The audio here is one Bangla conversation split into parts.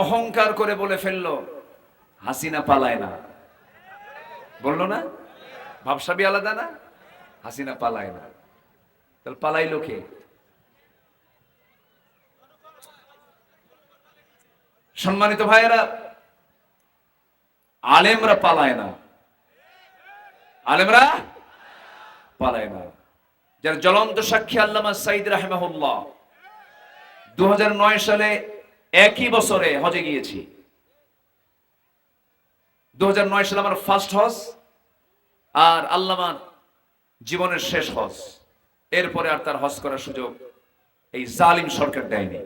অহংকার করে বলে ফেললো, হাসিনা পালায় না। বললো না? ভাবসাবি আলাদা না? হাসিনা পালায় না। তাহলে পালাইলো কে? সম্মানিত ভাইয়েরা, আলেমরা পালায় না। আলেমরা পালায় না। যার জ্বলন্ত সাক্ষী আল্লামা সাইদ রাহিমাহুল্লাহ। 2009 সালে একই বছরে হজে গিয়েছি। 2009 সালে আমার ফার্স্ট হজ, আর আল্লামার জীবনের শেষ হজ। এরপরে আর তার হজ করার সুযোগ এই জালিম সরকার দেয়নি।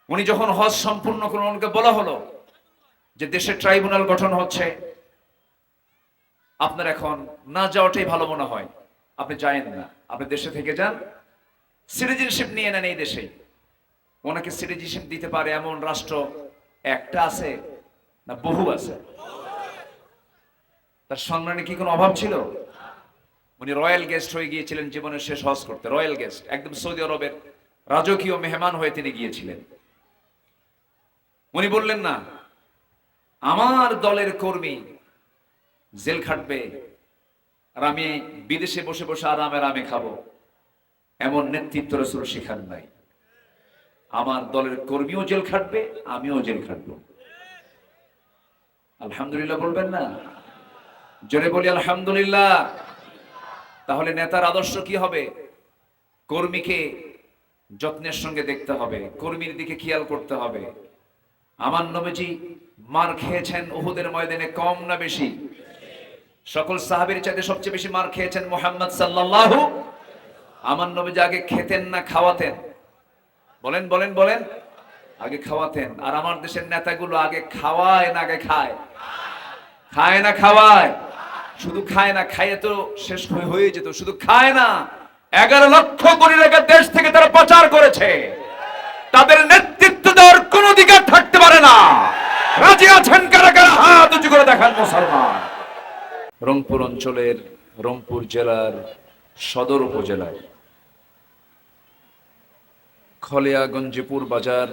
উনি যখন হজ সম্পূর্ণ করলেন, ওনাকে বলা হলো যে দেশে ট্রাইব্যুনাল গঠন হচ্ছে, আপনার এখন না যাওয়াটাই ভালো মনে হয়, আপনি যায়েন না, আপনি দেশে থেকে যান, সিটিজেনশিপ নিয়ে নেন এই দেশে। ওনাকে সিটিজেনশিপ দিতে পারে এমন রাষ্ট্র একটা আছে না বহু আছে? তার সম্মানে কি কোনো অভাব ছিল? উনি রয়্যাল গেস্ট হয়ে গিয়েছিলেন জীবনের শেষ হজ করতে। রয়্যাল গেস্ট, একদম সৌদি আরবের রাজকীয় মেহমান হয়ে তিনি গিয়েছিলেন। উনি বললেন না, আমার দলের কর্মী জেল খাটবে আর আমি বিদেশে বসে বসে আরামে খাবো, এমন নেতৃত্ব রাসূল শিখান নাই। আমার দলের কর্মীও জেল খাটবে, আমিও জেল খাটবো। আলহামদুলিল্লাহ বলবেন না? জোরে বলি আলহামদুলিল্লাহ। তাহলে নেতার আদর্শ কি হবে? কর্মীকে যত্নের সঙ্গে দেখতে হবে, কর্মীর দিকে খেয়াল করতে হবে। আমার নবীজি মার খেয়েছেন উহুদের ময়দানে কম না বেশি? সকল সাহাবীর চাইতে সবচেয়ে বেশি মার খেয়েছেন মুহাম্মদ সাল্লাল্লাহু। আমার নবীজি আগে খেতেন না খাওয়াতেন? বলেন বলেন বলেন। আগে খাওয়াতেন। আর আমার দেশের নেতাগুলো আগে খাওয়ায় না আগে খায়? খায় না খাওয়ায়? শুধু খায় না, খাইয়ে তো শেষ হয়ে যেত। শুধু খায় না, 11 লক্ষ কোটি টাকা দেশ থেকে তারা পাচার করেছে। তাদের নেতৃত্ব দেওয়ার কোন অধিকার থাকতে পারে না। রাজি আছেন কারা কারা? হাত উঁচু করে দেখান মুসলমান। রংপুর অঞ্চলের রংপুর জেলার সদর উপজেলায় খলিয়াগঞ্জপুর বাজার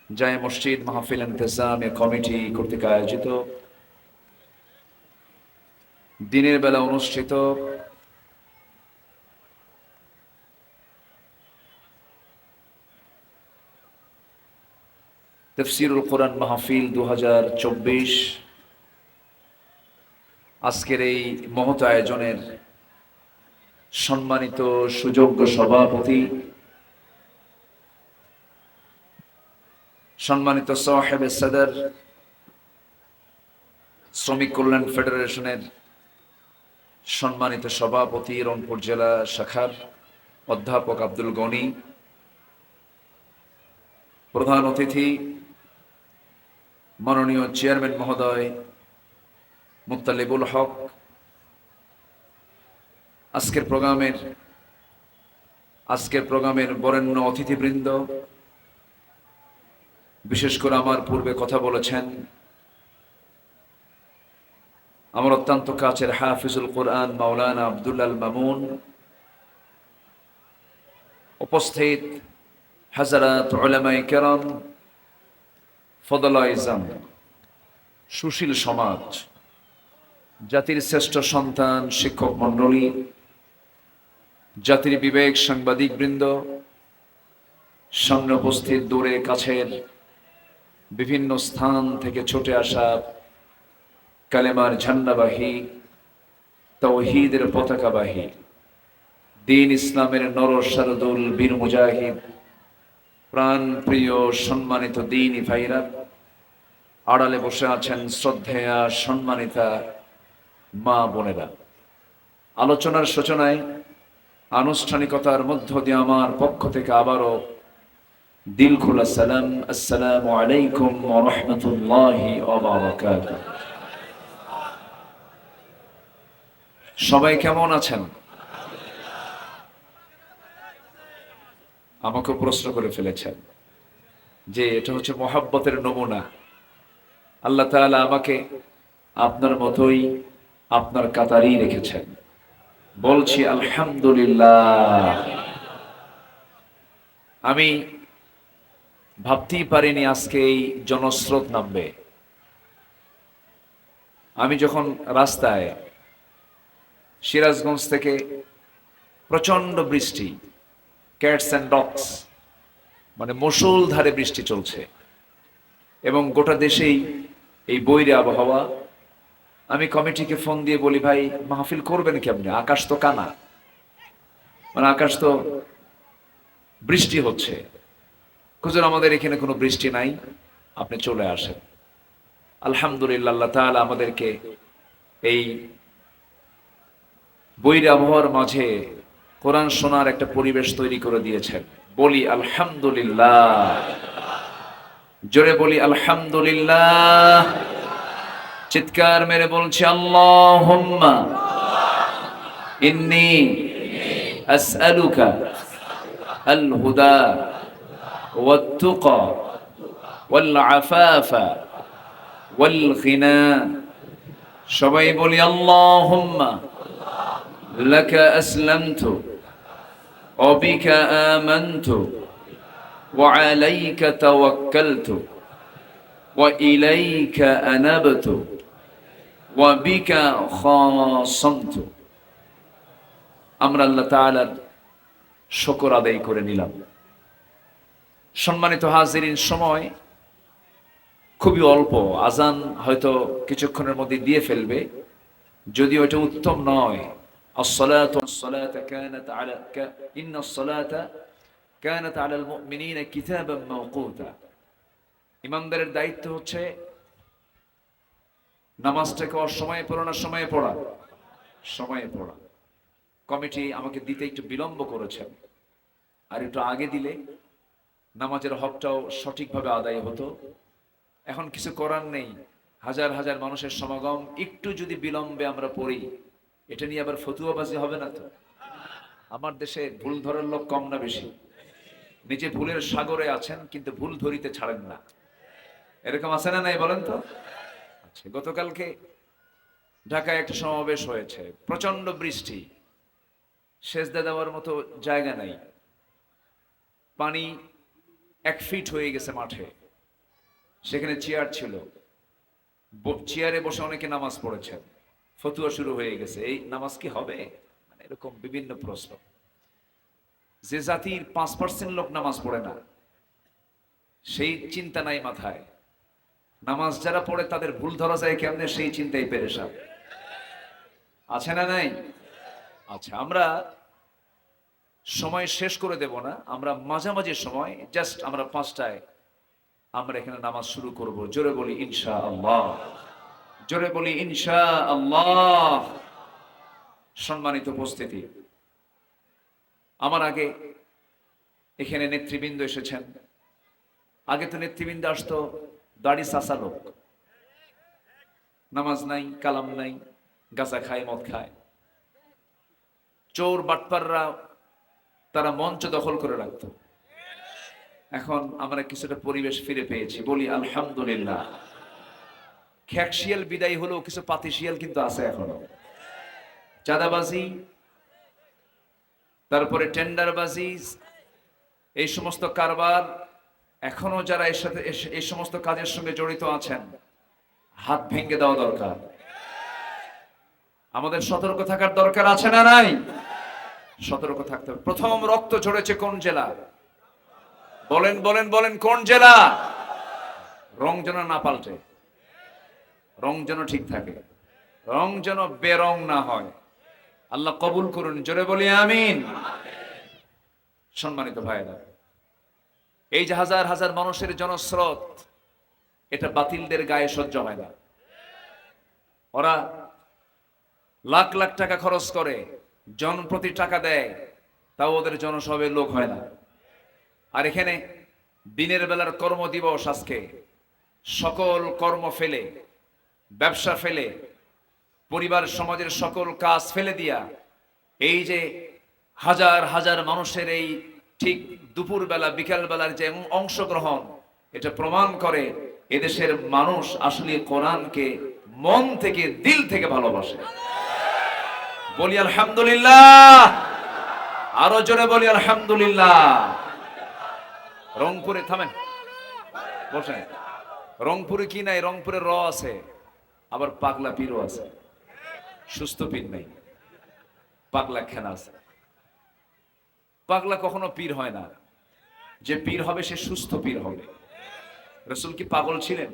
জায়ে মসজিদ মাহফিল ইন্তেজামে কমিটি কর্তৃক আয়োজিত দিনের বেলা অনুষ্ঠিত তাফসীরুল কোরআন মাহফিল 2024 আজকের এই মহৎ আয়োজনের সম্মানিত সুযোগ্য সভাপতি, সম্মানিত সাহেব সদর শ্রমিক কল্যাণ ফেডারেশনের সম্মানিত সভাপতি রংপুর জেলা শাখার অধ্যাপক আব্দুল গনি, প্রধান অতিথি মাননীয় চেয়ারম্যান মহোদয় মুত্তালিবুল হক, আজকের প্রোগ্রামের বরেণ্য অতিথিবৃন্দ, বিশেষ করে আমার পূর্বে কথা বলেছেন আমার অত্যন্ত কাছের হাফিজুল কোরআন মাওলানা আব্দুল্লাহ আল মামুন, উপস্থিত হাজারাত উলামায়ে কেরাম, ফদলায়ে ইজাম, সুশীল সমাজ, জাতির শ্রেষ্ঠ সন্তান শিক্ষক মণ্ডলী, জাতির বিবেক সাংবাদিক বৃন্দ, সামনে উপস্থিত দূরে কাছের বিভিন্ন স্থান থেকে ছুটে আসা কালেমার ঝান্ডাবাহী, তাওহীদের পতাকাবাহী, দ্বীন ইসলামের নর শারদুল বীর মুজাহিদ, প্রাণ প্রিয় সম্মানিত দ্বীনি ভাইরা, আড়ালে বসে আছেন শ্রদ্ধেয়া সম্মানিতা মা বোনেরা। আলোচনার সূচনায় আনুষ্ঠানিকতার মধ্য দিয়ে আমার পক্ষ থেকে আবারও দিল খোলা সালাম, আসসালামু আলাইকুম ওয়া রাহমাতুল্লাহি ওয়া বারাকাতুহু। সবাই কেমন আছেন? আমাকে প্রশ্ন করে ফেলেছেন যে এটা হচ্ছে মহাব্বতের নমুনা। আল্লাহ তাআলা আমাকে আপনার মতোই আপনার কাতারেই রেখেছেন। বলছি আলহামদুলিল্লাহ। আমি ভাবতেই পারিনি আজকে এই জনস্রোত নামবে। আমি যখন রাস্তায় সিরাজগঞ্জ থেকে প্রচন্ড বৃষ্টি, ক্যাটস অ্যান্ড ডগস, মানে মুষলধারে বৃষ্টি চলছে এবং গোটা দেশেই এই বৈরী আবহাওয়া। আমি কমিটিকে ফোন দিয়ে বলি, ভাই মাহফিল করবেন কেমনে, আকাশ তো কানা, মানে আকাশ তো বৃষ্টি হচ্ছে, হুজুর আমাদের এখানে কোনো বৃষ্টি নাই, আপনি চলে আসেন। আলহামদুলিল্লাহ, আল্লাহ তাআলা আমাদেরকে এই বৈরী আবহাওয়ার মাঝে কোরআন শোনার একটা পরিবেশ তৈরি করে দিয়েছেন। বলি আলহামদুলিল্লাহ, জোরে বলি আলহামদুলিল্লাহ, চিৎকার মেরে বলছি আল্লাহুম্মা ইন্নী আসআলুকা আল হুদা ওয়াত তুকা ওয়াল আফাফা ওয়াল গিনা। সবাই বলি আল্লাহুম্মা লাকা আসলামতু ওয়া বিকা আমানতু ওয়া আলাইকা তাওয়াক্কালতু ওয়া ইলাইকা আনাবতু ওয়া বিকা খাসামতু। আমরা আল্লাহ তাআলার শুকর আদায় করে নিলাম। সম্মানিত হাজিরিন, সময় খুবই অল্প, আজান হয়তো কিছুক্ষণের মধ্যে দিয়ে ফেলবে, যদিও এটা উত্তম নয়। الصلاة كانت على إن الصلاة كانت على المؤمنين كتابا موقوتا। ইমানদারের দায়িত্ব হচ্ছে নামাজটাকে অসময়ে পড়া না সময়ে পড়া, সময়ে পড়া। কমিটি আমাকে দিতে একটু বিলম্ব করেছেন, আর একটু আগে দিলে নামাজের হকটাও সঠিকভাবে আদায় হতো। এখন কিছু করার নেই, হাজার হাজার মানুষের সমাগম, একটু যদি বিলম্বে আমরা পড়ি, এটা নিয়ে আবার ফতুয়াবাজি হবে না তো? আমার দেশে ভুল ধরার লোক কম না বেশি? নিজে ভুলের সাগরে আছেন কিন্তু ভুল ধরিতে ছাড়েন না, এরকম আছে না নাই বলেন তো? আচ্ছা, গতকালকে ঢাকায় একটা সমাবেশ হয়েছে, প্রচন্ড বৃষ্টি, সেজদা দেওয়ার মতো জায়গা নাই, পানি 1 ফিট হয়ে গেছে মাঠে, সেখানে চেয়ার ছিল, চেয়ারে বসে অনেকে নামাজ পড়েছেন, ফতুয়া শুরু হয়ে গেছে, এই নামাজ কি হবে, মানে এরকম বিভিন্ন প্রশ্ন। যে জাতির 5% লোক নামাজ পড়ে না, সেই চিন্তা নাই মাথায়, নামাজ যারা পড়ে তাদের ভুল ধরা যায় কেমনে, সেই চিন্তাই পেরেশান, আছে না নাই? আচ্ছা, আমরা সময় শেষ করে দেব না, আমরা মাঝামাঝি সময়, জাস্ট আমরা 5টায় আমরা এখানে নামাজ শুরু করব। জোরে বলি ইনশাআল্লাহ, জোরে বলি ইনশাআল্লাহ। সম্মানিত উপস্থিতি, আমার আগে এখানে নেতৃবৃন্দ এসেছেন। আগে তো নেতৃবৃন্দ আসতো দাড়ি চাচা লোক, নামাজ নাই, কালাম নাই, গাঁজা খায়, মদ খায়, চোর বাটপাররা তারা মঞ্চ দখল করে রাখতো। এখন আমরা কিছুটা পরিবেশ ফিরে পেয়েছি, বলি আলহামদুলিল্লাহ। খ্যাকশিয়াল বিদায় হলেও কিছু পাতিশিয়াল কিন্তু আছে এখনো। চাঁদাবাজি, তারপরে টেন্ডারবাজি, এই সমস্ত কারবার, এখনো যারা এর সাথে এই সমস্ত কাজের সঙ্গে জড়িত আছেন, হাত ভেঙে দেওয়া দরকার। আমাদের সতর্ক থাকার দরকার আছে না নাই? সতর্ক থাকতে হবে। প্রথম রক্ত ঝরেছে কোন জেলা? বলেন বলেন বলেন, কোন জেলা? রং যেন না পাল্টে, রং যেন ঠিক থাকে, রং যেন বেরং না হয়। আল্লাহ কবুল করুন, জোরে বলি আমিন। সম্মানিত ভাইরা, এই যে হাজার হাজার মানুষের জনস্রোত, এটা বাতিলদের গায়ে সহ্য হয় না। ওরা লাখ লাখ টাকা খরচ করে, জনপ্রতি টাকা দেয়, তাও ওদের জনসভায় লোক হয় না। আর এখানে দিনের বেলার কর্মদিবস, আজকে সকল কর্ম ফেলে, ব্যবসা ফেলে, পরিবার সমাজের সকল কাজ ফেলে দিয়া এই যে হাজার হাজার মানুষের এই ঠিক দুপুর বেলা বিকাল বেলার যে অংশগ্রহণ, এটা প্রমাণ করে এদেশের মানুষ আসলে কোরআনকে মন থেকে, দিল থেকে ভালোবাসে। বলি আলহামদুলিল্লাহ, আরো জোরে বলি আলহামদুলিল্লাহ। রংপুরে থামেন, বসেন। রংপুরে কি নাই? রংপুরে র আছে, আবার পাগলা পীরও আছে। সুস্থ পীর নেই, পাগলা খেনা আছে। পাগলা কখনো পীর হয় না, যে পীর হবে সে সুস্থ পীর হবে। রসুল কি পাগল ছিলেন?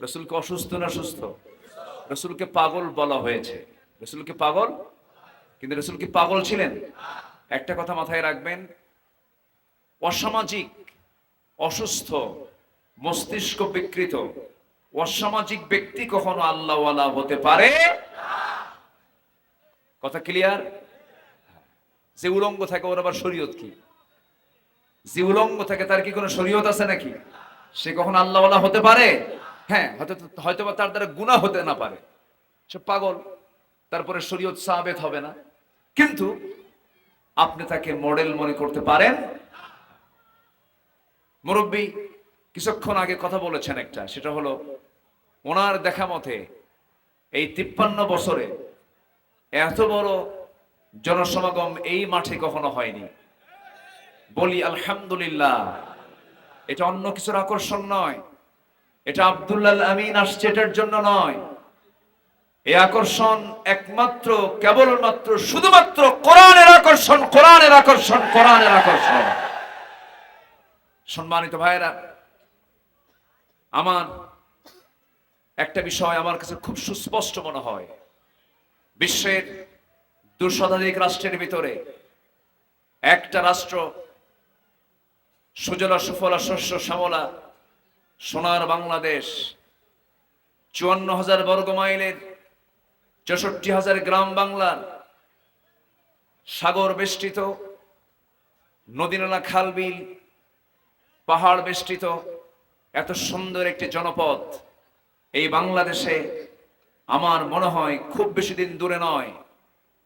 রসুলকে অসুস্থ না সুস্থ? রসুলকে পাগল বলা হয়েছে। রসুলকে পাগল, কিন্তু রসুল কি পাগল ছিলেন? একটা কথা মাথায় রাখবেন, অসামাজিক, অসুস্থ, মস্তিষ্ক বিকৃত, অসামাজিক ব্যক্তি কখনো আল্লাহওয়ালা হতে পারে। কথা ক্লিয়ার? যে উলঙ্গ থাকে ওর আবার শরীয়ত কি? যে উলঙ্গ থাকে তার কি কোনো শরীয়ত আছে নাকি? সে কখনো আল্লাহওয়ালা হতে পারে? হ্যাঁ, হয়তো বা তার দ্বারা গুনাহ হতে না পারে, সে পাগল, তারপরে শরীয়ত সাবেত হবে না, কিন্তু আপনি তাকে মডেল মনে করতে পারেন। মুরব্বী কিছুক্ষণ আগে কথা বলেছেন একটা, সেটা হলো ওনার দেখা মতে এই 53 বছরে এত বড় জনসমাগম এই মাঠে কখনো হয়নি। বলি আলহামদুলিল্লাহ। এটা অন্য কিছুর আকর্ষণ নয়, এটা আব্দুল্লাহ আমিন আসছে এটার জন্য নয়। এই আকর্ষণ একমাত্র, কেবলমাত্র, শুধুমাত্র কোরআনের আকর্ষণ, কোরআনের আকর্ষণ, কোরআনের আকর্ষণ। সম্মানিত ভাইয়েরা, আমার একটা বিষয় আমার কাছে খুব সুস্পষ্ট মনে হয়। বিশ্বের 200 শতাধিক রাষ্ট্রের ভিতরে একটা রাষ্ট্র সুজলা সুফলা শস্য শ্যামলা সোনার বাংলাদেশ, 54,000 বর্গ মাইলের 64,000 গ্রাম বাংলার, সাগর বেষ্টিত, নদী নালা খাল বিল পাহাড় বেষ্টিত এত সুন্দর একটি জনপদ এই বাংলাদেশে আমার মনে হয় খুব বেশি দিন দূরে নয়,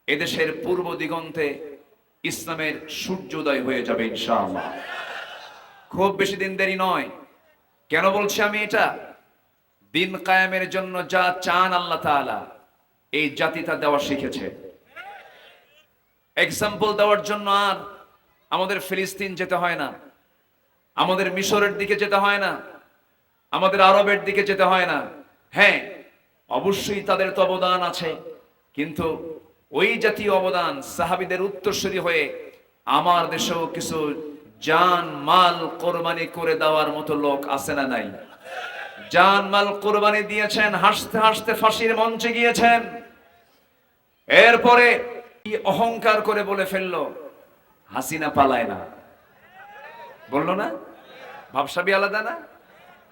এদেশের পূর্ব দিগন্তে ইসলামের সূর্যোদয় হয়ে যাবে ইনশাআল্লাহ। খুব বেশি দিন দেরি নয়। কেন বলছি আমি এটা? দিন কায়েমের জন্য যা চান আল্লাহ তাআলা এই জাতি তা দেওয়া শিখেছে। এক্সাম্পল দেওয়ার জন্য আর আমাদের ফিলিস্তিন যেতে হয় না, আমাদের মিশরের দিকে যেতে হয় না, আমাদের আরবের দিকে যেতে হয় না। হ্যাঁ, অবশ্যই তাদের তো অবদান আছে, কিন্তু ওই জাতীয় অবদান সাহাবীদের উত্তরসূরি হয়ে আমার দেশেও কিছু জান মাল কোরবানি করে দেওয়ার মতো লোক আছে না নাই? জান মাল কোরবানি দিয়েছেন, হাসতে হাসতে ফাঁসির মঞ্চে গিয়েছেন। এরপরে কি অহংকার করে বলে ফেললো, হাসিনা পালায় না। বললো না? ভাবসাবি আলাদা না?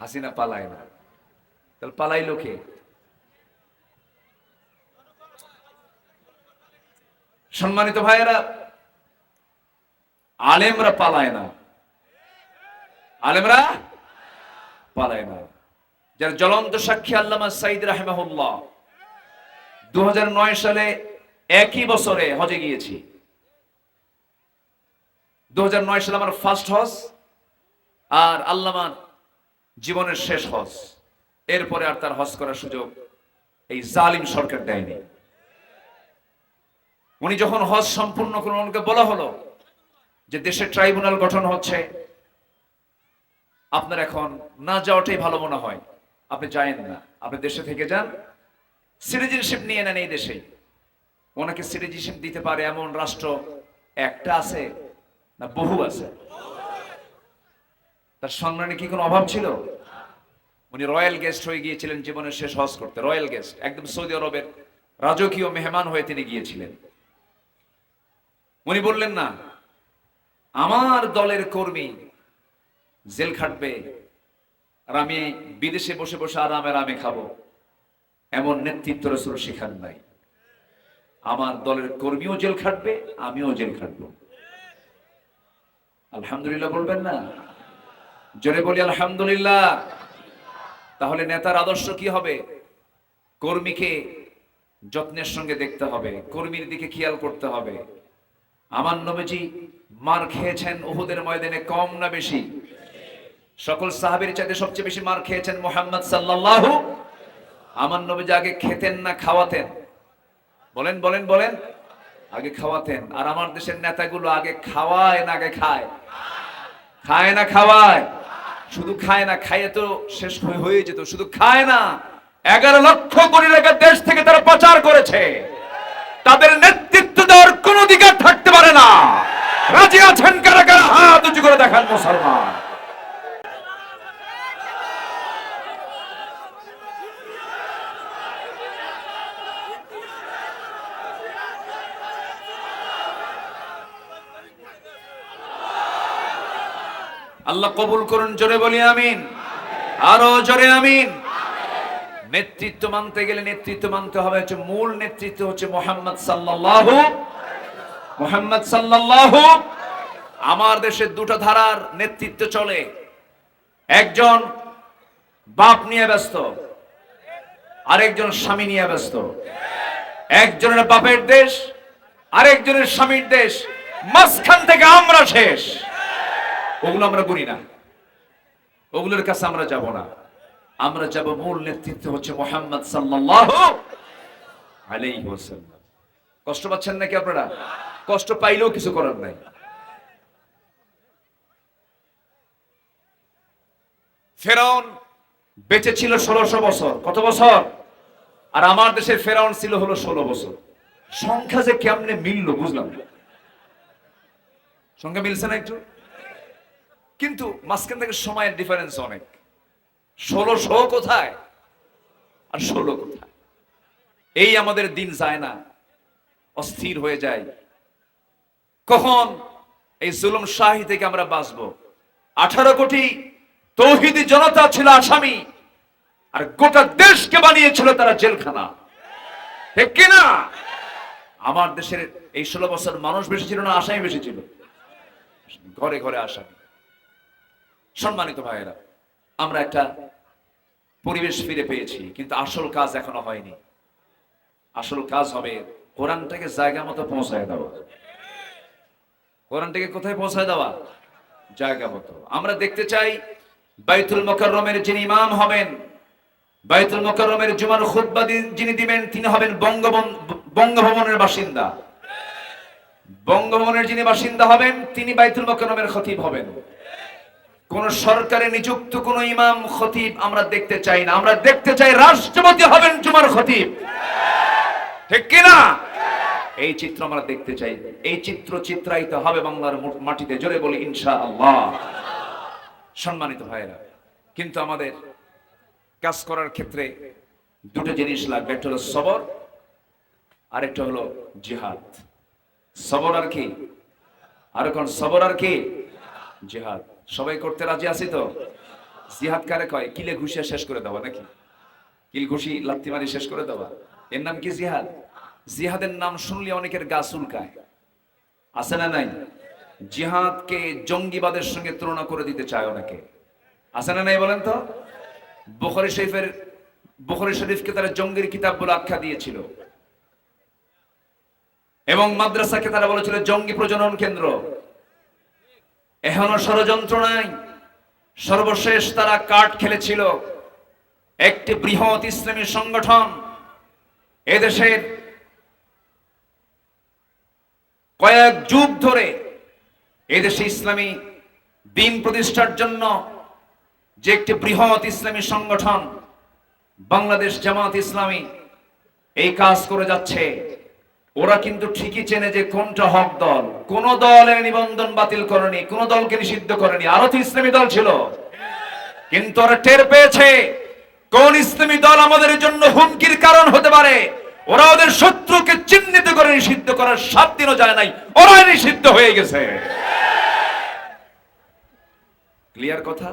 হাসিনা পালায় না। তাহলে পালাইলো কে? সম্মানিত ভাইয়েরা, আলেমরা পালায় না, আলেমরা পালায় না। যার জ্বলন্ত সাক্ষী আল্লামা সাইদ রাহিমাহুল্লাহ। 2009 সালে একই বছরে হজে গিয়েছি। 2009 সালে আমার ফার্স্ট হজ, আর আল্লামার জীবনের শেষ হজ। এরপরে আর তার হজ করার সুযোগ এই জালিম সরকার দেয়নি। উনি যখন হজ সম্পূর্ণ করলেন, ওনাকে বলা হলো যে দেশে ট্রাইব্যুনাল গঠন হচ্ছে, আপনার এখন না যাওয়াটাই ভালো মনে হয়, আপনি যায়েন না, আপনি দেশে থেকে যান, সিটিজেনশিপ নিয়ে নেন এই দেশে। ওনাকে সিটিজেনশিপ দিতে পারে এমন রাষ্ট্র একটা আছে না বহু আছে? তার সম্মানে কি কোনো অভাব ছিল? উনি রয়্যাল গেস্ট হয়ে গিয়েছিলেন জীবনের শেষ হজ করতে। রয়্যাল গেস্ট, একদম সৌদি আরবের রাজকীয় মেহমান হয়ে তিনি গিয়েছিলেন। উনি বললেন না আমার দলের কর্মী জেল খাটবে আর আমি বিদেশে বসে বসে আরামে আরামে খাবো, এমন নেতৃত্ব রাসূল শিখান নাই। আমার দলের কর্মীও জেল খাটবে, আমিও জেল খাটবো। আলহামদুলিল্লাহ বলবেন না? জোরে বলি আলহামদুলিল্লাহ। তাহলে নেতার আদর্শ কি হবে? কর্মীকে যত্নের সঙ্গে দেখতে হবে, কর্মীর দিকে খেয়াল করতে হবে। আমার নবীজি মার খেয়েছেন উহুদের ময়দানে কম না বেশি? সকল সাহাবীর চাইতে সবচেয়ে বেশি মার খেয়েছেন মুহাম্মদ সাল্লাল্লাহু। আমার নবীজি আগে খেতেন না খাওয়াতেন? বলেন বলেন বলেন। আগে খাওয়াতেন। আর আমার দেশের নেতাগুলো আগে খাওয়ায় না আগে খায়? খায় না খাওয়ায়? শুধু খায় না, খাইয়ে তো শেষ হয়ে যেত, শুধু খায় না, 11 লক্ষ কোটি টাকা দেশ থেকে তারা পাচার করেছে। তাদের নেতৃত্ব দেওয়ার কোন অধিকার থাকতে পারে না। রাজি আছেন কারা কারা? হাত উঁচু করে দেখান মুসলমান। আল্লাহ কবুল করুন, জোরে বলি আমিন, আরো জোরে আমিন। নেতৃত্ব মানতে গেলে নেতৃত্ব মানতে হবে হচ্ছে, মূল নেতৃত্ব হচ্ছে মুহাম্মদ সাল্লাল্লাহু। আমার দেশে দুটো ধারার নেতৃত্ব চলে। একজন বাপ নিয়ে ব্যস্ত, আরেকজন স্বামী নিয়ে ব্যস্ত। একজনের বাপের দেশ, আরেকজনের স্বামীর দেশ, মাঝখান থেকে আমরা শেষ। ওগুলো আমরা করি না, ওগুলোর কাছে আমরা যাব না। আমরা যাব, মূল নেতৃত্ব হচ্ছে মুহাম্মদ সাল্লাল্লাহু আলাইহি ওয়াসাল্লাম। কষ্ট পাচ্ছেন নাকি আপনারা? কষ্ট পাইলেও কিছু করার নাই। ফেরাউন বেঁচে ছিল 1600 বছর। কত বছর? আর আমার দেশের ফেরাউন ছিল হলো 16 বছর। সংখ্যা যে কেমনে মিললো বুঝলাম না। সংখ্যা মিলছে না একটু, কিন্তু মাঝখান থেকে সময়ের ডিফারেন্স অনেক। 1600 কোথায় আর 16 কোথায়? এই আমাদের দিন যায় না, অস্থির হয়ে যায়। কখন এই জুলুম শাহী থেকে আমরা বাঁচবো? 18 কোটি তৌহিদি জনতা ছিল আসামি, আর গোটা দেশকে বানিয়েছিল তারা জেলখানা। ঠিক কিনা? আমার দেশের এই 16 বছর মানুষ বেশি ছিল না আসামি বেশি ছিল? ঘরে ঘরে আসামি। সম্মানিত ভাইয়েরা, আমরা একটা পরিবেশ ফিরে পেয়েছি, কিন্তু আসল কাজ এখনো হয়নি। আসল কাজ হবে কোরআনটাকে জায়গা মতো পৌঁছায় দেওয়া। কোরআনটাকে কোথায় পৌঁছায় দেওয়া? জায়গা মতো। আমরা দেখতে চাই বাইতুল মুকাররমের যিনি ইমাম হবেন, বাইতুল মুকাররমের জুমার খুতবা যিনি দিবেন, তিনি হবেন বঙ্গভবনের বাসিন্দা। বঙ্গভবনের যিনি বাসিন্দা হবেন তিনি বাইতুল মুকাররমের খতিব হবেন। কোন সরকারে নিযুক্ত কোন ইমাম খতিব আমরা দেখতে চাই না। আমরা দেখতে চাই রাষ্ট্রপতি হবেন জুমার খতিব। ঠিক কিনা? এই চিত্র আমরা দেখতে চাই। এই চিত্র চিত্রায়িত হবে বাংলার মাটিতে। জোরে বলি ইনশাআল্লাহ। সম্মানিত ভাইরা, কিন্তু আমাদের কাজ করার ক্ষেত্রে দুটো জিনিস লাগবে। একটা হলো সবর, আর একটা হলো জিহাদ। সবর আর কি? আর কোন সবর আর কি? জিহাদ। সবাই করতে রাজি আছি তো? জিহাদ কারে কয়? কিলে ঘুষিয়ে শেষ করে দেওয়া নাকি? কিল ঘুষি লাত্তি মারি শেষ করে দেওয়া, এর নাম কি জিহাদ? জিহাদের নাম শুনলে অনেকের গা চুলকায়, আছে না নাই? জিহাদকে জঙ্গিবাদের সঙ্গে তুলনা করে দিতে চায় অনেকে, আছে না নাই বলেন তো? বুখারী শরীফকে তারা জঙ্গির কিতাব বলে আখ্যা দিয়েছিল, এবং মাদ্রাসাকে তারা বলেছিল জঙ্গি প্রজনন কেন্দ্র। এখনো ষড়যন্ত্র নাই। সর্বশেষ তারা কার্ড খেলেছিল। একটি বৃহৎ ইসলামী সংগঠন এদেশের কয়েক যুগ ধরে এদেশে ইসলামী দিন প্রতিষ্ঠার জন্য যে একটি বৃহৎ ইসলামী সংগঠন বাংলাদেশ জামাত ইসলামী এই কাজ করে যাচ্ছে। ওরা কিন্তু ঠিকই চেনে যে কোনটা হক দল। কোন দলের নিবন্ধন বাতিল করেনি, কোন দলকে নিষিদ্ধ করেনি। আরো তো ইসলামী দল ছিল, কিন্তু ওরা টের পেয়েছে কোন ইসলামী দল আমাদের জন্য হুমকির কারণ হতে পারে। ওরা ওদের শত্রুকে চিহ্নিত করে নিষিদ্ধ করার 7 দিনও যায় নাই, ওরাই নিষিদ্ধ হয়ে গেছে। ক্লিয়ার কথা?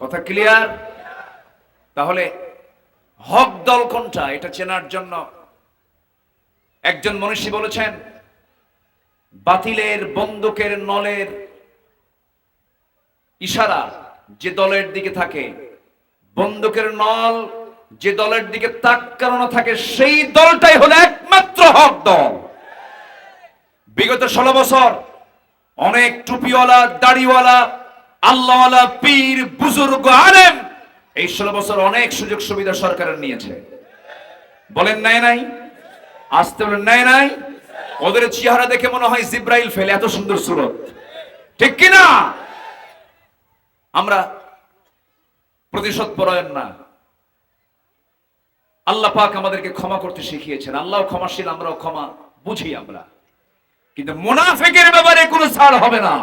কথা ক্লিয়ার? তাহলে হক দল কোনটা এটা চেনার জন্য একজন মনীষী বলেছেন, বাতিলের বন্দুকের নলের ইশারা যে দলের দিকে থাকে, বন্দুকের নল যে দলের দিকে তাকানো থাকে, সেই দলটাই হলো একমাত্র হক দল। বিগত 16 বছর অনেক টুপিওয়ালা, দাড়িওয়ালা, আল্লাহওয়ালা, পীর, বুজুর্গ, আলেম এই 16 বছর অনেক সুযোগ সুবিধা সরকারের নিয়েছে। বলেন নাই নাই? আসতে বলেন নাই নাই? ওদের চেহারা দেখে মনে হয় জিব্রাইল ফেলে, এত সুন্দর সুরত। ঠিক কিনা? আমরা প্রতিশোধ পরায়ণ না। আল্লাহ পাক আমাদেরকে ক্ষমা করতে শিখিয়েছেন, আল্লাহ ক্ষমাশীল, আমরাও ক্ষমা বুঝি আমরা। কিন্তু মুনাফিকের ব্যাপারে কোনো ছাড় হবে না।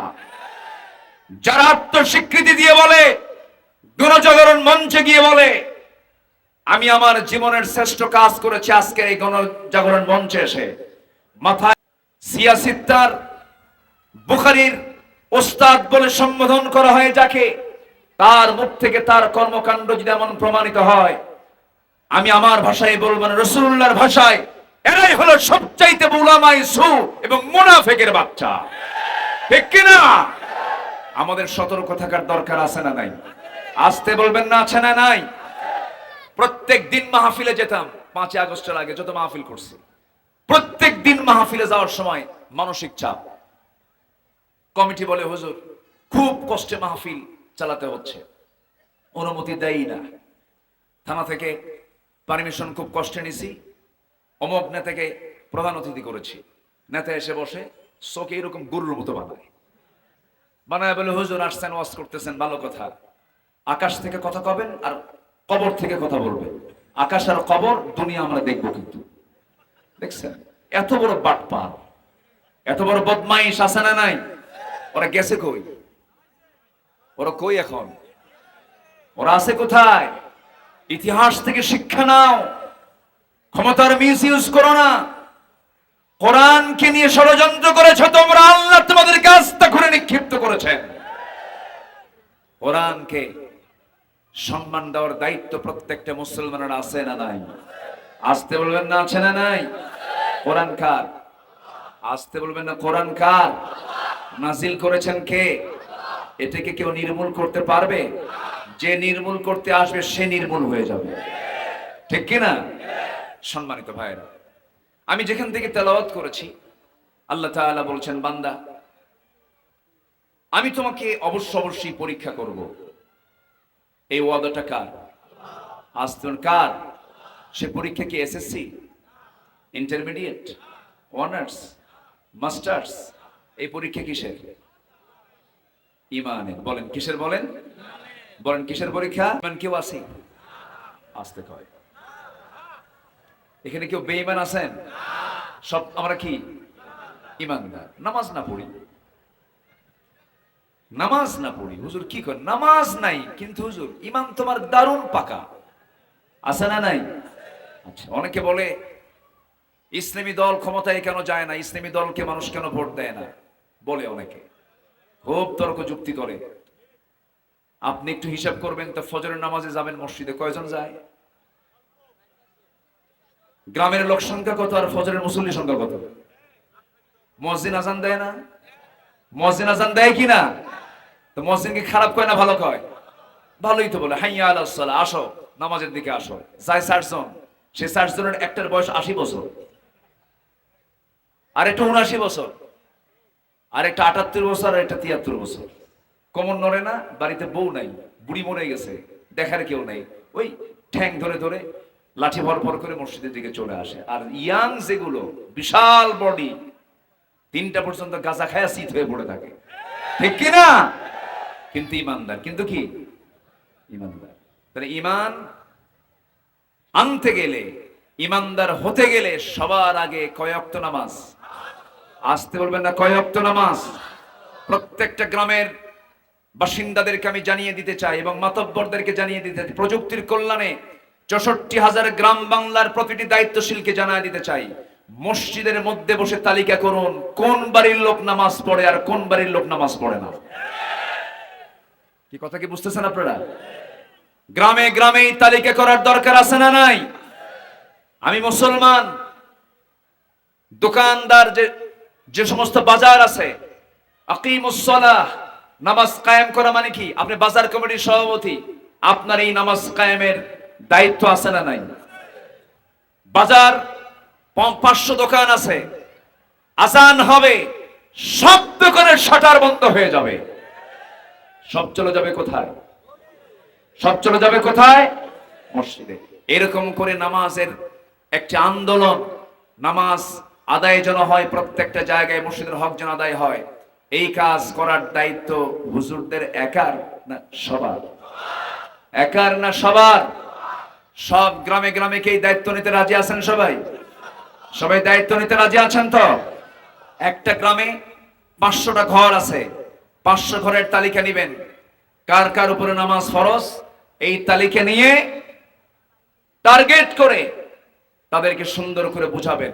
যারা আত্মস্বীকৃতি দিয়ে বলে, গণজাগরণ মঞ্চে গিয়ে বলে আমি আমার জীবনের শ্রেষ্ঠ কাজ করেছি আজকে এই গণজাগরণ মঞ্চে এসে, মাথায় সিয়াসিত্তার বুখারীর ওস্তাদ বলে সম্বোধন করা হয় যাকে, তার মুখ থেকে তার কর্মকাণ্ড যদি এমন প্রমাণিত হয়, আমি আমার ভাষায় বলবো না, রাসূলুল্লাহর ভাষায়, এরাই হলো সবচাইতে উলামাই সু এবং মুনাফিকের বাচ্চা। ঠিক কিনা? আমাদের সতর্ক থাকার দরকার আছে না নাই? আসতে বলবেন না, আছে না নাই? প্রত্যেক দিন মাহফিলে যেতাম, 5 আগস্টের আগে যত মাহফিল করছি, প্রত্যেক দিন মাহফিলে যাওয়ার সময় মানসিক চাপ। কমিটি বলে হুজুর খুব কষ্টে মাহফিল চালাতে হচ্ছে, অনুমতি দেয় না। থানা থেকে পারমিশন খুব কষ্টে নিছি, অমুক নেতাকে প্রধান অতিথি করেছি। নেতা এসে বসে চোখে এরকম গরুর মতো বানায় বলে হুজুর আসছেন, ওয়াজ করতেছেন, ভালো কথা। আকাশ থেকে কথা কবেন আর কবর থেকে কথা বলবেন। আকাশ আর কবর দুনিয়া আমরা দেখবো, কিন্তু দেখছেন এত বড় বাটপার, এত বড় বদমাইশ আছে না নাই? ওরা গেছে কই? ওরা কই এখন? ওরা আছে কোথায়? ইতিহাস থেকে শিক্ষা নাও, ক্ষমতার মিস ইউজ করো না। কোরআনকে নিয়ে ষড়যন্ত্র করেছো তোমরা, আল্লাহ তোমাদের কাজটা করে নিক্ষিপ্ত করেছেন। কোরআনকে সম্মান দেওয়ার দায়িত্ব প্রত্যেকটা মুসলমানের আছে না নাই? আসতে বলবেন না, আছে না নাই? কোরআন কার? আসতে বলবেন না, কোরআন কার? নাজিল করেছেন কে? এটাকে কেউ নির্মূল করতে পারবে? যে নির্মূল করতে আসবে সে নির্মূল হয়ে যাবে। ঠিক কিনা? সম্মানিত ভাইরা, আমি যেখান থেকে তেলাওয়াত করেছি, আল্লাহ তাআলা বলছেন, বান্দা আমি তোমাকে অবশ্যই পরীক্ষা করব। এই ওয়াদাটা কার? আসতেন কার? সে পরীক্ষা কি এসএসসি, ইন্টারমিডিয়েট, অনার্স, মাস্টার্স? এই পরীক্ষা কিসের? ইমানের। বলেন কিসের? বলেন বলেন কিসের পরীক্ষা? ইমান কেউ আছে? আসতে কয়। এখানে কেউ বেঈমান আছেন? সব আমরা কি ইমানদার। নামাজ না পড়ি, নামাজ না পড়ি, হুজুর কি করেন? নামাজ নাই কিন্তু হুজুর ইমান তোমার দারুণ পাকা, আছে না নাই? আচ্ছা, অনেকে বলে ইসলামী দল ক্ষমতায় কেন যায় না, ইসলামী দলকে মানুষ কেন ভোট দেয় না, বলে অনেকে, খুব তর্ক যুক্তি করে। আপনি একটু হিসাব করবেন তো, ফজরের নামাজে যাবেন মসজিদে, কয়জন যায়? গ্রামের লোক সংখ্যা কত আর ফজরের মুসল্লি সংখ্যা কত? মুয়াজ্জিন আজান দেয় না? মুয়াজ্জিন আজান দেয় কি না? তো মুয়াজ্জিন কি খারাপ কয় না ভালো কয়? ভালোই তো বলে, হাইয়া আলাস সালাহ, আসো নামাজের দিকে আসো। যায় 60 জন, সেই 60 জনের একটার বয়স 80 বছর, আর একটা 79 বছর, আর একটা 78 বছর, আর একটা 73 বছর। কোমর নড়ে না, বাড়িতে বউ নাই, বুড়ি মরে গেছে, দেখার কেউ নাই, ওই ঠ্যাং ধরে ধরে লাঠি ভর করে মসজিদের দিকে চলে আসে। আর ইয়াং যেগুলো বিশাল বডি, 3টা পর্যন্ত গাঁজা খায়া শীত হয়ে পড়ে থাকে। ঠিক কিনা? কিন্তু ইমানদার। কিন্তু কি ইমানদার? তাহলে ইমান আনতে গেলে, ইমানদার হতে গেলে সবার আগে কয় ওয়াক্ত নামাজ? আসতে বলবেন না, কয় ওয়াক্ত নামাজ? প্রত্যেকটা গ্রামের বাসিন্দাদেরকে আমি জানিয়ে দিতে চাই এবং মাতব্বরদেরকে জানিয়ে দিতে চাই, প্রযুক্তির কল্যাণে 64,000 গ্রাম বাংলার প্রতিটি দায়িত্বশীলকে জানিয়ে দিতে চাই, মসজিদের মধ্যে বসে তালিকা করুন কোন বাড়ির লোক নামাজ পড়ে আর কোন বাড়ির লোক নামাজ পড়ে না। কি কথা কি বুঝতেছেন আপনারা? গ্রামে গ্রামে তালিকা করার দরকার আছে না নাই? আমি মুসলমান, দোকানদার, যে সমস্ত বাজার আছে, আকিমুস সালাহ, নামাজ কায়েম করা মানে কি? আপনি বাজার কমিটির সভাপতি, আপনার এই নামাজ কায়েমের দায়িত্ব আছে না নাই? বাজার 500 দোকান আছে, আজান হবে, সব দোকানের শাটার বন্ধ হয়ে যাবে, সব চলে যাবে কোথায়? সব চলে যাবে কোথায়? মসজিদে। এরকম করে নামাজের একটি আন্দোলন, নামাজ আদায় যেন হয় প্রত্যেকটা জায়গায়, মসজিদের হক যেন আদায় হয়, এই কাজ করার দায়িত্ব হুজুরদের একার না সবার? একার না সবার? সব গ্রামে গ্রামে কি এই দায়িত্ব নিতে রাজি আছেন? সবাই সবাই দায়িত্ব নিতে রাজি আছেন তো? একটা গ্রামে 500টা ঘর আছে, 500 ঘরের তালিকা নিবেন, কার কার উপরে নামাজ ফরজ, এই তালিকা নিয়ে টার্গেট করে তাদেরকে সুন্দর করে বুঝাবেন।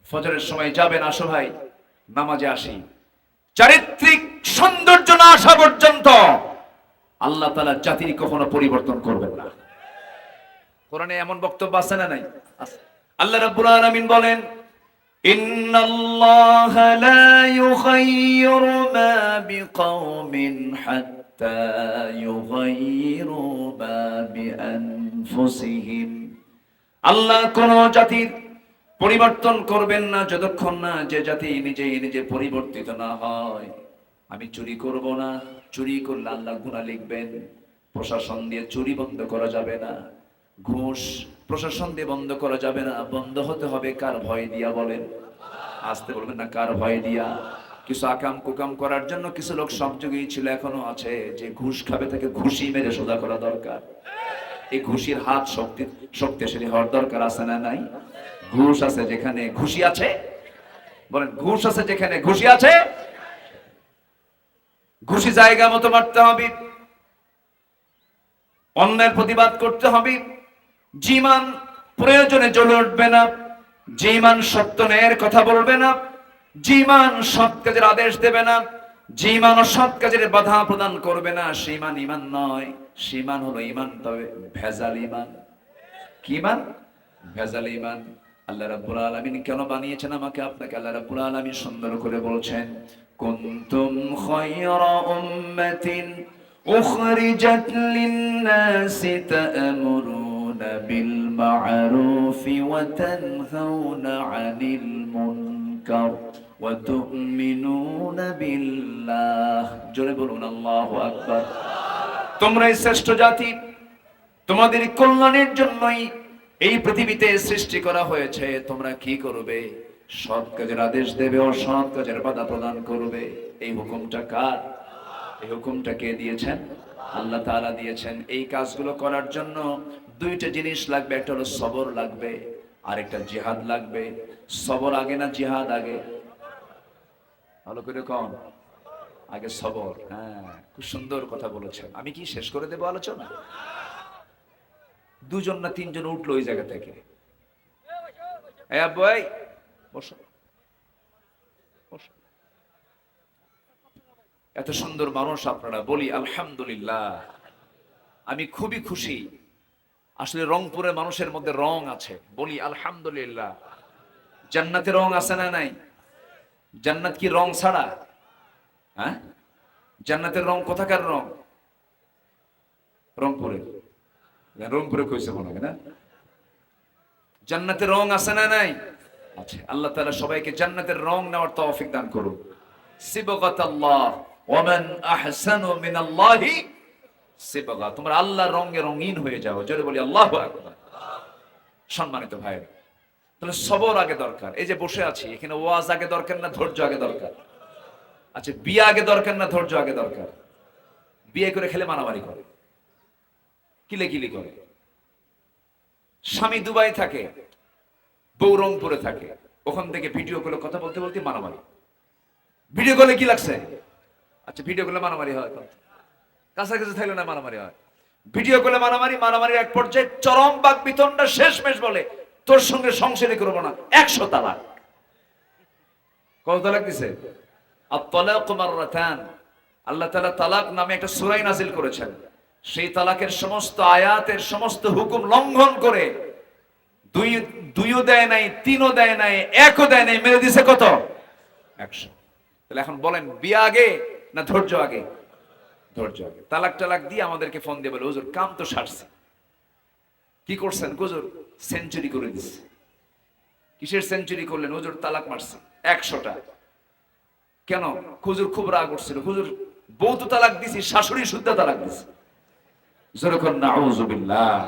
ফজরের সময় যাবেন, আসো ভাই নামাজে আসি। চারিত্রিক সৌন্দর্য না আসা পর্যন্ত আল্লাহ তাআলা জাতির কখনো পরিবর্তন করবেন না। কোরআনে এমন বক্তব্য আছে না নাই? আল্লাহ রাব্বুল আলামিন বলেন, ইন্নাল্লাহা লা ইউগাইয়িরু মা বিকাওমিন হাত্তা ইউগাইয়িরু মা বিআনফুসিহিম। আল্লাহ কোন জাতির পরিবর্তন করবেন না যতক্ষণ না যে জাতি নিজে পরিবর্তিত না হয়। আমি চুরি করব না, চুরি করলে আল্লাহ গুনাহ লিখবেন। প্রশাসন দিয়ে চুরি বন্ধ করা যাবে না, ঘুষ প্রশাসন দিয়ে বন্ধ করা যাবে না। বন্ধ হতে হবে কার ভয় দিয়া? বলেন, আসতে বলবেন না, কার ভয় দিয়া? কিছু আকাম কুকাম করার জন্য কিছু লোক সব যুগেই ছিল, এখনো আছে, যে ঘুষ খাবে তাকে ঘুষি মেরে সোজা করা দরকার। এই ঘুষির হাত শক্তিশালী হওয়ার দরকার আছে না নাই? ঘুষ আছে যেখানে ঘুষি আছে, বলেন ঘুষ আছে যেখানে ঘুষি আছে। ঘুষি জায়গা মতো মারতে হবে, অন্যের প্রতিবাদ করতে হবে। জীমান প্রয়োজনে জ্বলে উঠবে না, জীমান সত্য ন্যায়ের কথা বলবে না, জীমান সৎ কাজের আদেশ দেবে না, জীমান সৎ কাজের বাধা প্রদান করবে না, সেইমান ইমান নয়। সেইমান হলো ইমান, তবে ভেজাল ইমান। কি ইমান? ভেজাল ইমান। আল্লাহ রাব্বুল আলামিন কেন বানিয়েছেন আমাকে আপনাকে? আল্লাহ রাব্বুল আলামিন সুন্দর করে বলছেন, কুনতুম খায়রা উম্মাতিন উখরিজাত লিন-নাসি তা'মুরুনা বিল মা'রুফি ওয়া তানহাউনা 'আনিল মুনকার ওয়া তু'মিনুনা বিল্লাহ। জোরে বলুন আল্লাহু আকবার। তোমরাই শ্রেষ্ঠ জাতি, তোমাদের কল্যাণের জন্যই এই পৃথিবীতে সৃষ্টি করা হয়েছে। তোমরা কি করবে? সৎ কাজের আদেশ দেবে, অসৎ কাজের বাধা প্রদান করবে। এই হুকুমটা কার? এই হুকুমটা কে দিয়েছেন? আল্লাহ তাআলা দিয়েছেন। এই কাজগুলো করার জন্য দুইটা জিনিস লাগবে, একটা হলো সবর লাগবে, আর একটা জিহাদ লাগবে। সবর আগে না জিহাদ আগে? ভালো করে কন, আগে সবর। হ্যাঁ, খুব সুন্দর কথা বলেছেন। আমি কি শেষ করে দেবো আলোচনা? দুজন না তিনজন উঠলো ওই জায়গা থেকে। এত সুন্দর মানুষ আপনারা, বলি আলহামদুলিল্লাহ। আমি খুবই খুশি। আসলে রংপুরের মানুষের মধ্যে রং আছে, বলি আলহামদুলিল্লাহ। জান্নাতে রং আছে না নাই? জান্নাত কি রং ছাড়া? হ্যাঁ, জান্নাতের রং কোথাকার রং? রংপুরের। রংপুরে কইছে মনে হয় না? জান্নাতের রং আছে না নাই? আচ্ছা, আল্লাহ তাআলা সবাইকে জান্নাতের রং নেওয়ার তৌফিক দান করুন। সিবগাতাল্লাহ ওয়া মান আহসানু মিনাল্লাহি সিবগা। তোমরা আল্লাহর রঙে রঙিন হয়ে যাও। জোরে বলি আল্লাহু আকবার। সম্মানিত ভাই, তাহলে সবর আগে দরকার। এই যে বসে আছি এখানে, ওয়াজ আগে দরকার না ধৈর্য আগে দরকার? আচ্ছা, বিয়ে আগে দরকার না ধৈর্য আগে দরকার? বিয়ে করে খেলে মারামারি করে, কিলেকিলি করে। স্বামী দুবাই থাকে, বউ রংপুরে থাকে, ওখান থেকে ভিডিও কলে কথা বলতে বলতে মারামারি। ভিডিও কলে কি লাগছে? আচ্ছা, ভিডিও কলে মারামারি হয়, কাছাকাছি থাকলে না মারামারি হয়। ভিডিও কলে মারামারির এক পর্যায়ে চরম বাক বিতণ্ডা, শেষমেশ বলে তোর সঙ্গে সংসারই করবো না, 100 তালাক। কত তালাক দিছে? আত-তালাকু মাররাতান। আল্লাহ তাআলা তালাক নামে একটা সূরা নাযিল করেছেন। সেই তালাকের সমস্ত আয়াতের সমস্ত হুকুম লঙ্ঘন করে দুইও দেয় নাই, তিনও দেয় নাই, একও দেয় নাই, মেরে দিছে কত? 100। তাহলে এখন বলেন, বিয়ে আগে না ধৈর্য আগে? ধৈর্য আগে। তালাক দিয়ে আমাদেরকে ফোন দিয়ে বলে, হুজুর কাম তো সারছে। কি করছেন? হুজুর সেঞ্চুরি করে দিচ্ছে। কিসের সেঞ্চুরি করলেন? হুজুর তালাক মারছে 100টা। কেন? হুজুর খুব রাগ উঠছিল। হুজুর বউ তো তালাক দিছি, শাশুড়ি শুদ্ধ তালাক দিছে। যখন নাউযুবিল্লাহ।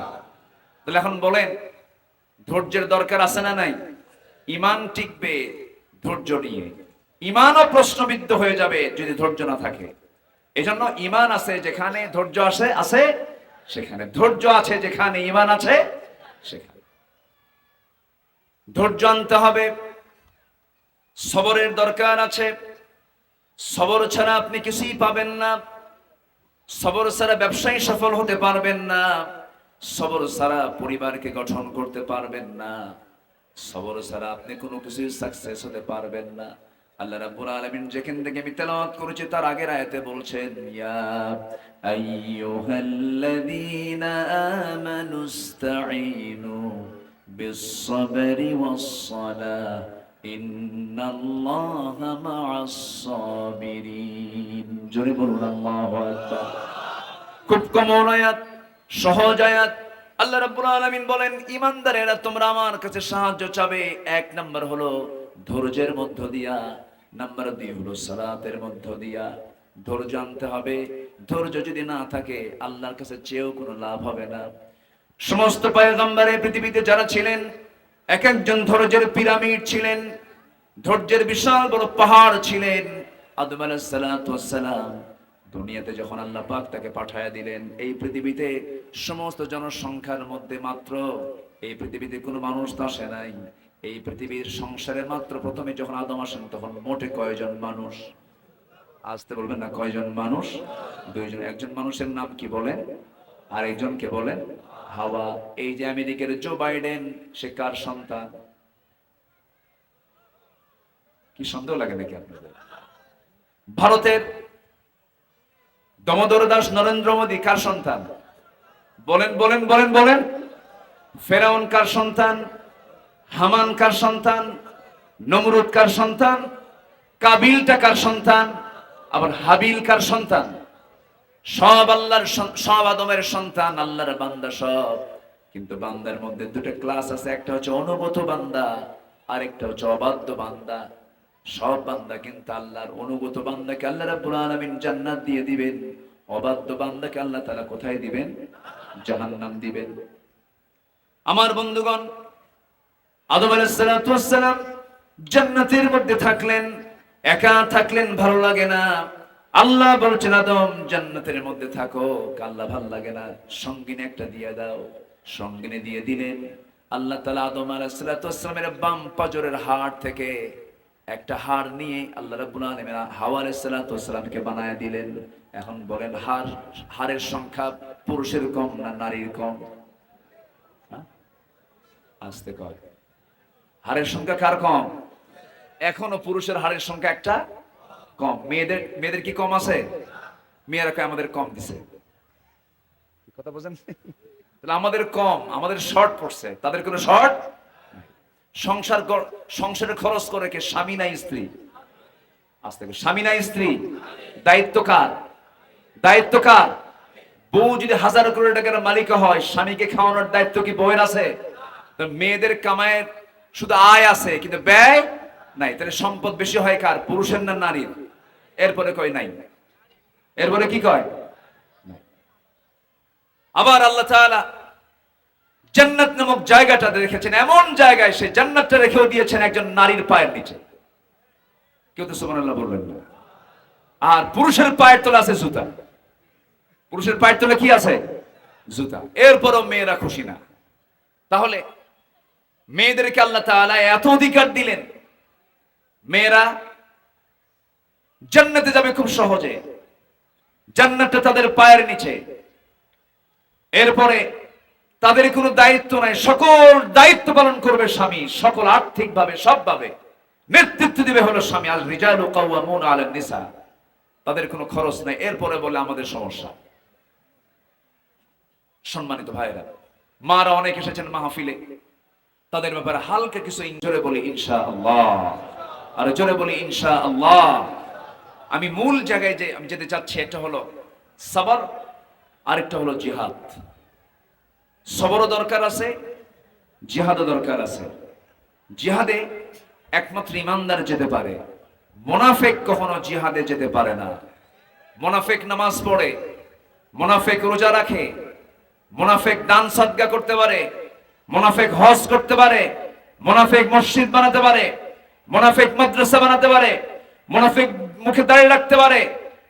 তাহলে এখন বলেন, ধৈর্যের দরকার আছে না নাই? ঈমান টিকবে ধৈর্য নিয়ে, ঈমানও প্রশ্নবিদ্ধ হয়ে যাবে যদি ধৈর্য না থাকে। এজন্য ঈমান আছে যেখানে, ধৈর্য আছে সেখানে ধৈর্য আছে, যেখানে ঈমান আছে সেখানে ধৈর্য আনতে হবে। সবরের দরকার আছে। সবর ছাড়া আপনি কিছুই পাবেন না। সবর ছাড়া ব্যবসায় সফল হতে পারবেন না। সবর ছাড়া পরিবারকে গঠন করতে পারবেন না। সবর ছাড়া আপনি কোনো কিছু সাকসেস হতে পারবেন না। আল্লাহ রাব্বুল আলামিন যেখান থেকে আমি তেলাওয়াত করেছি তার আগের আয়াতে বলছেন, ইয়া আইয়ুহাল্লাযীনা আমানুস্তাঈনু বিস-সাবরি ওয়াস-সালাহ ইন্নাল্লাহা মা'আস-সাবিরিন। জোরে বলুন আল্লাহু আকবার। খুব কমন আয়াত, সহজ আয়াত। আল্লাহ রাব্বুল আলামিন বলেন, ঈমানদারেরা তোমরা আমার কাছে সাহায্য চাবে। এক নাম্বার হলো ধৈর্যের মধ্য দিয়া, নাম্বার 2 হলো সালাতের মধ্য দিয়া। ধৈর্য আনতে হবে। ধৈর্য যদি না থাকে আল্লাহর কাছে চেয়েও কোনো লাভ হবে না। সমস্ত পয়গম্বরে পৃথিবীতে যারা ছিলেন এক একজন ধৈর্যের পিরামিড ছিলেন, ধৈর্যের বিশাল বড় পাহাড় ছিলেন। আদম আলাইহিস সালাতু ওয়াস সালাম দুনিয়াতে যখন আল্লাহ পাক তাকে পাঠায়া দিলেন, এই পৃথিবীতে সমস্ত জনসংখ্যার মধ্যে মাত্র এই পৃথিবীতে কোনো মানুষ তো আসে নাই। এই পৃথিবীর সংসারে মাত্র প্রথমে যখন আদম আসেন তখন মোটে কয়জন মানুষ? আসতে বলবেন না, কয়জন মানুষ? 2 জন। একজন মানুষের নাম কি বলেন? আর একজনকে বলেন হাওয়া। এই যে আমেরিকার জো বাইডেন, সে কার সন্তান? কি সন্দেহ লাগে নাকি আপনাদের? ভারতের দামোদর দাস নরেন্দ্র মোদী কার সন্তান? বলেন বলেন বলেন বলেন। ফেরাউন কার সন্তান? হামান কার সন্তান? নমরুদ কার সন্তান? কাবিলটা কার সন্তান? আবার হাবিল কার সন্তান? সব আল্লাহর, সব আদমের সন্তান, আল্লাহর বান্দা সব। কিন্তু বান্দার মধ্যে 2টা ক্লাস আছে, একটা হচ্ছে অনুগত বান্দা, আর একটা হচ্ছে অবাধ্য বান্দা। সব বান্দা কিন্তু আল্লাহর। অনুগত বান্দাকে আল্লাহ রাব্বুল আলামিন জান্নাত দিয়ে দিবেন, অবাধ্য বান্দাকে আল্লাহ তাআলা কোথায় দিবেন? জাহান্নাম দিবেন। আমার বন্ধুগণ, আদম আলাইহিস সালাতু ওয়াস সালাম জান্নাতের মধ্যে থাকলেন, একা থাকলেন, ভালো লাগে না। আল্লাহ বলছেন, আদম জান্নাতের মধ্যে থাকো, আল্লাহ ভালো লাগে না, সঙ্গিনী একটা দিয়ে দাও। সঙ্গিনী দিয়ে দিলেন। আল্লাহ তাআলা আদম আলাইহিস সালাতু ওয়াস সালামের বাম পাজরের হাড় থেকে একটা হাড় নিয়ে আল্লাহ রাব্বুল আলামিন হাওয়া আলাইহিস সালাতু ওয়াস সালামকে বানায়া দিলেন। এখন বলেন, হাড়ের সংখ্যা পুরুষের কম না নারীর কম? আসতে কয়, হাড়ের সংখ্যা কার কম? এখনো পুরুষের হাড়ের সংখ্যা একটা কম। মেয়েদের কি কম আছে? মেয়েরা কয় আমাদের কম দিছে। কথা বুঝেন? তাহলে আমাদের কম, আমাদের শর্ট পড়ছে, তাদের কোনো শর্ট। সংসারে খরচ করে কে? স্বামী না স্ত্রী? আসতে কয়, স্বামী না স্ত্রী? দায়িত্ব কার? দায়িত্ব কার? বউ যদি 1000 কোটি টাকার মালিক হয়, স্বামীকে খাওয়ানোর দায়িত্ব কি বউয়ের আছে? তো মেয়েদের কামায়ের শুধু আয় আছে কিন্তু ব্যয় নাই। তাহলে সম্পদ বেশি হয় কার? পুরুষের না নারীর? এরপরে কয় নাই। এরপরে কি কয়? আবার আল্লাহ তাআলা জান্নাত নামক জায়গাটা রেখেছেন, এমন জায়গায় সে জান্নাতটা রেখেও দিয়েছেন একজন নারীর পায়ের নিচে। কেউ তো সুবহানাল্লাহ বলবেন না। আর পুরুষের পায়ের তলে আছে জুতা। পুরুষের পায়ের তলে কি আছে? জুতা। এরপরও মেয়েরা খুশি না। তাহলে মেয়েদেরকে আল্লাহ তাআলা এত অধিকার দিলেন, মেয়েরা জান্নাতে যাবে খুব সহজে। জান্নাতটা তাদের পায়ের নিচে। এরপরে তাদের কোনো দায়িত্ব নাই, সকল দায়িত্ব পালন করবে স্বামী, সকল আর্থিকভাবে সবভাবে নেতৃত্ব দিবে হলো স্বামী। আল রিজালু কাওয়ামুনা আলান নিসা। তাদের কোনো খরচ নাই। এরপরে বলে আমাদের সমস্যা। সম্মানিত ভাইরা, মারা অনেক এসেছেন মাহফিলে, তাদের ব্যাপারে হালকা কিছু জোরে বলি ইনশাআল্লাহ। আর জোরে বলি ইনশাআল্লাহ। আমি মূল জায়গায় যে আমি যেতে চাচ্ছি, একটা হলো সবর, আরেকটা হলো জিহাদ। সবরও দরকার আছে, জিহাদও দরকার আছে। জিহাদে একমাত্র ইমানদার যেতে পারে, মুনাফিক কখনো জিহাদে যেতে পারে না। মুনাফিক নামাজ পড়ে, মুনাফিক রোজা রাখে, মুনাফিক দান সাদকা করতে পারে, মুনাফিক হজ করতে পারে, মুনাফিক মসজিদ বানাতে পারে, মুনাফিক মাদ্রাসা বানাতে পারে, মুনাফিক মুখে দাড়ি রাখতে পারে,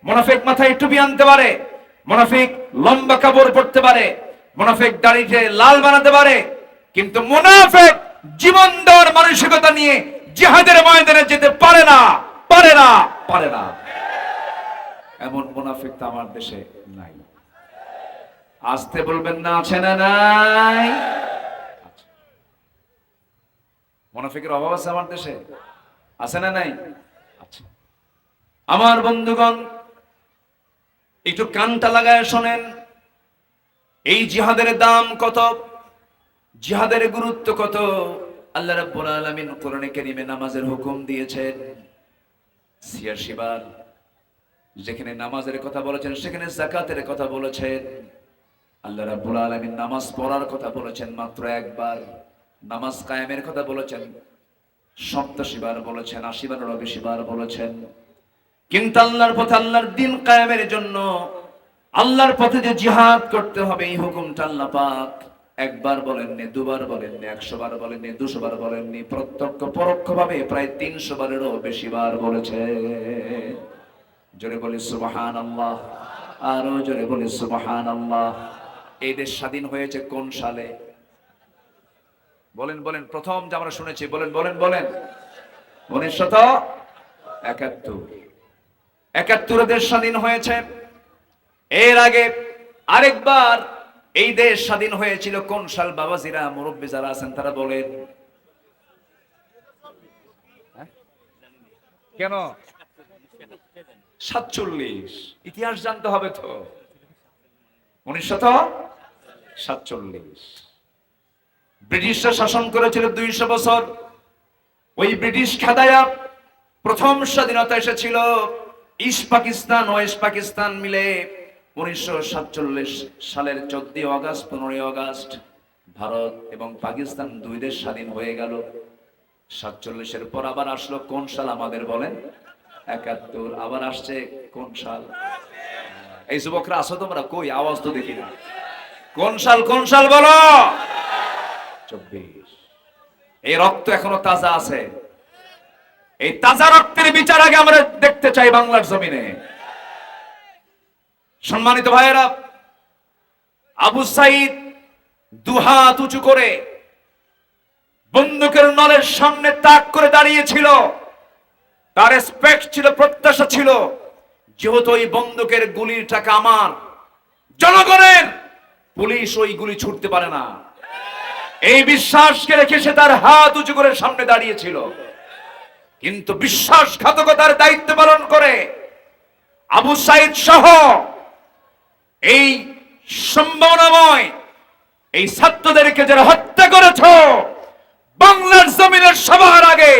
মুনাফিক মাথায় টুপি আনতে পারে, মুনাফিক লম্বা কাপড় পরতে পারে, মুনাফিক দাড়িতে লাল বানাতে পারে, কিন্তু মুনাফিক জীবন দেওয়ার মানসিকতা নিয়ে জিহাদের ময়দানে যেতে পারে না, পারে না, পারে না। এমন মুনাফিক তো আমার দেশে নাই। আসতে বলবেন না, আছে না নাই? মুনাফিকের অভাব আছে আমার দেশে, আছে না নাই? আচ্ছা আমার বন্ধুগণ, একটু কানটা লাগায় শোনেন, এই জিহাদের দাম কত, জিহাদের গুরুত্ব কত। আল্লাহ রাব্বুল আলামিন কোরআনে কারীমে নামাজের হুকুম দিয়েছেন ৮৬ বার। যেখানে নামাজের কথা বলেছেন সেখানে যাকাতের কথা বলেছেন। আল্লাহ রাব্বুল আলামিন নামাজ পড়ার কথা বলেছেন মাত্র একবার, নামাজ কায়েমের কথা বলেছেন ৮৭ বার বলেছেন, ৮০ বারেরও বেশি বার বলেছেন। কিন্তু আল্লাহর পথে, আল্লাহর দ্বীন কায়েমের জন্য, আল্লাহর পথে যে জিহাদ করতে হবে এই হুকুমটা আল্লাহ পাক একবার বলেননি, দুবার বলেননি, ১০০ বার বলেননি, ২০০ বার বলেননি, প্রত্যক্ষ পরোক্ষভাবে প্রায় ৩০০ বারেরও বেশি বার বলেছে। জোরে বলি সুবহানাল্লাহ, আরো জোরে বলি সুবহানাল্লাহ। এই দেশ স্বাধীন হয়েছে কোন সালে? বলেন বলেন, প্রথম যে আমরা শুনেছি, বলেন বলেন বলেন। ১৯৭১ দেশ স্বাধীন হয়েছে। এর আগে আরেকবার এই দেশ স্বাধীন হয়েছিল কোন সাল? বাবাজিরা, মুরব্বী যারা আছেন তারা বলেন। কেন ৪৭? ইতিহাস জানতে হবে তো। ১৯৪৭ ব্রিটিশরা শাসন করেছিল ২০০ বছর। ওই ব্রিটিশ খেদায়া প্রথম স্বাধীনতা এসেছিল ইস্ট পাকিস্তান, ওয়েস্ট পাকিস্তান মিলে ১৯৪৭ সালের ১৪ আগস্ট, ১৫ আগস্ট ভারত এবং পাকিস্তান দুই দেশ স্বাধীন হয়ে গেল। ৪৭-এর পর আবার আসলো কোন সাল আমাদের বলেন? ৭১। আবার আসছে কোন সাল? এই যুবকরা আসো তোমরা, কই আওয়াজ তো দেখি না। কোন সাল, কোন সাল বলো? ২৪। এই রক্ত এখনো তাজা আছে। এই তাজা রক্তের বিচার আগে আমরা দেখতে চাই বাংলার জমিনে। সম্মানিত ভাইয়েরা, আবু সাইদ দুহাত উঁচু করে বন্দুকের নলের সামনে তাক করে দাঁড়িয়েছিল। তার রেসপেক্ট ছিল, প্রত্যাশা ছিল, যেহেতু ওই বন্দুকের গুলির টাকা আমার, জনগণের, পুলিশ ওই গুলি ছুটতে পারে না, এই বিশ্বাসকে রেখে সে তার হাত উঁচু করে সামনে দাঁড়িয়েছিল। কিন্তু বিশ্বাসঘাতকতার দায়িত্ব পালন করে আবু সাইদ সহ এই সম্ভাবনাময় এই ছাত্রদেরকে যারা হত্যা করেছ, বাংলার জমিনের সবার আগে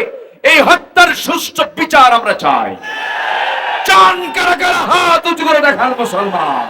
এই হত্যার সুষ্ঠু বিচার আমরা চাই। চান কারা কারা হাত উঁচু করে দেখান মুসলমান।